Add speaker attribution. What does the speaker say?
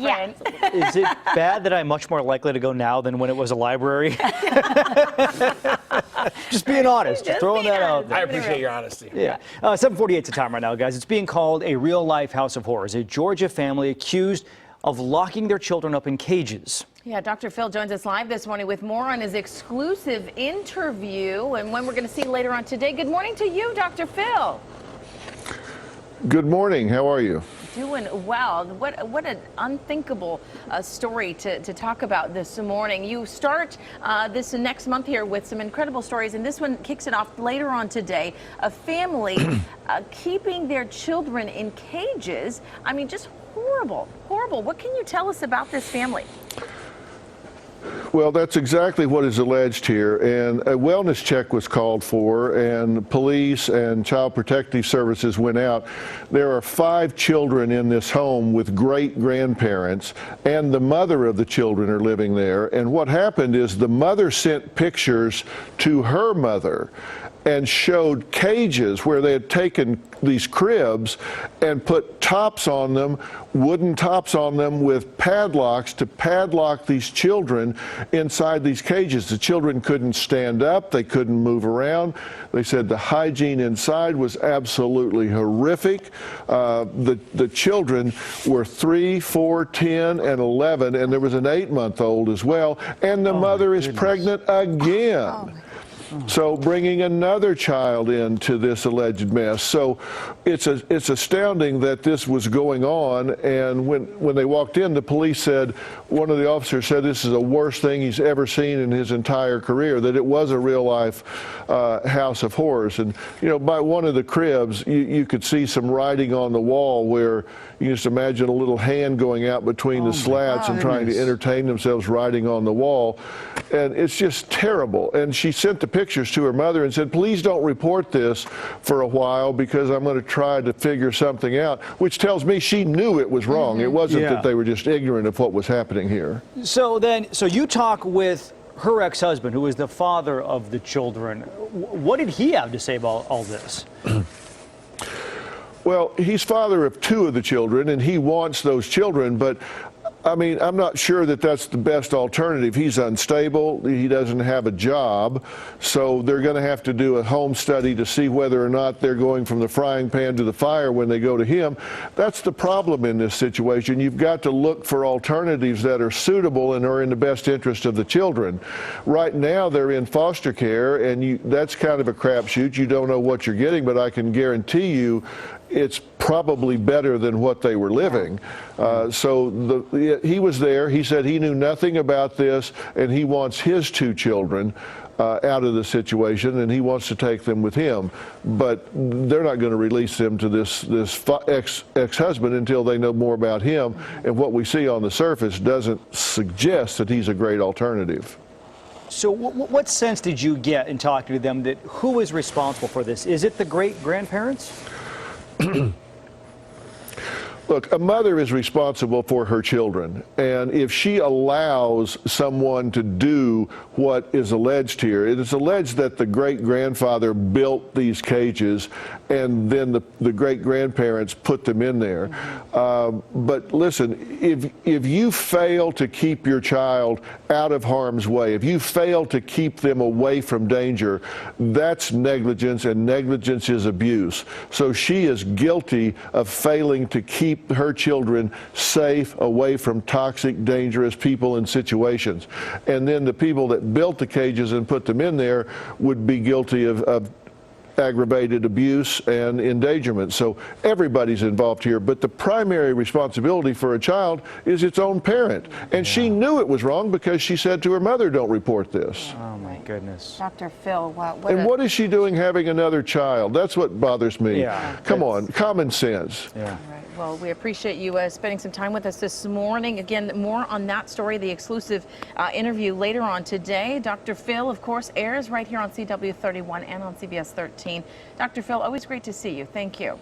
Speaker 1: friends.
Speaker 2: Is it bad that I'm much more likely to go now than when it was a library? Just being honest, just throwing that out there.
Speaker 3: I appreciate your honesty.
Speaker 2: Yeah. 7:48 is the time right now, guys. It's being called a real-life house of horrors. A Georgia family accused of locking their children up in cages.
Speaker 1: Yeah, Dr. Phil joins us live this morning with more on his exclusive interview and one we're going to see later on today. Good morning to you, Dr. Phil.
Speaker 4: Good morning. How are you?
Speaker 1: Doing well. What an unthinkable story to talk about this morning. You start this next month here with some incredible stories, and this one kicks it off later on today. A family keeping their children in cages. I mean, just horrible, horrible. What can you tell us about this family?
Speaker 4: Well, that's exactly what is alleged here, and a wellness check was called for, and police and child protective services went out. There are 5 children in this home with great grandparents, and the mother of the children are living there. And what happened is the mother sent pictures to her mother and showed cages where they had taken these cribs and put tops on them, wooden tops on them with padlocks to padlock these children inside these cages. The children couldn't stand up, they couldn't move around. They said the hygiene inside was absolutely horrific. The children were 3, 4, 10, and 11, and there was an 8-month-old as well, and the mother is pregnant again. So bringing another child into this alleged mess. So it's astounding that this was going on. And when they walked in, the police said, one of the officers said this is the worst thing he's ever seen in his entire career, that it was a real life house of horrors. And, you know, by one of the cribs, you could see some writing on the wall where you just imagine a little hand going out between the slats and trying to entertain themselves writing on the wall. And it's just terrible. And she sent the pictures to her mother and said, please don't report this for a while because I'm going to try to figure something out, which tells me she knew it was wrong. It wasn't that they were just ignorant of what was happening here.
Speaker 2: So you talk with her ex-husband, who is the father of the children. What did he have to say about all this?
Speaker 4: Well, he's father of 2 of the children, and he wants those children, but I mean, I'm not sure that that's the best alternative. He's unstable. He doesn't have a job. So they're going to have to do a home study to see whether or not they're going from the frying pan to the fire when they go to him. That's the problem in this situation. You've got to look for alternatives that are suitable and are in the best interest of the children. Right now, they're in foster care, and that's kind of a crapshoot. You don't know what you're getting, but I can guarantee you it's probably better than what they were living. He was there. He said he knew nothing about this, and he wants his 2 children out of the situation, and he wants to take them with him. But they're not going to release them to this ex-husband until they know more about him. And what we see on the surface doesn't suggest that he's a great alternative.
Speaker 2: So what sense did you get in talking to them that who is responsible for this? Is it the great-grandparents?
Speaker 4: Look, a mother is responsible for her children, and if she allows someone to do what is alleged here, it is alleged that the great-grandfather built these cages and then the great-grandparents put them in there. But listen, if you fail to keep your child out of harm's way, if you fail to keep them away from danger, that's negligence, and negligence is abuse. So she is guilty of failing to keep her children safe away from toxic, dangerous people and situations. And then the people that built the cages and put them in there would be guilty of aggravated abuse and endangerment. So everybody's involved here, but the primary responsibility for a child is its own parent. And she knew it was wrong because she said to her mother, don't report this.
Speaker 2: Oh my goodness.
Speaker 1: Dr. Phil, wow.
Speaker 4: What is she doing having another child? That's what bothers me.
Speaker 2: Yeah,
Speaker 4: Come on, common sense.
Speaker 2: Yeah.
Speaker 1: Well, we appreciate you spending some time with us this morning. Again, more on that story, the exclusive interview later on today. Dr. Phil, of course, airs right here on CW31 and on CBS 13. Dr. Phil, always great to see you. Thank you.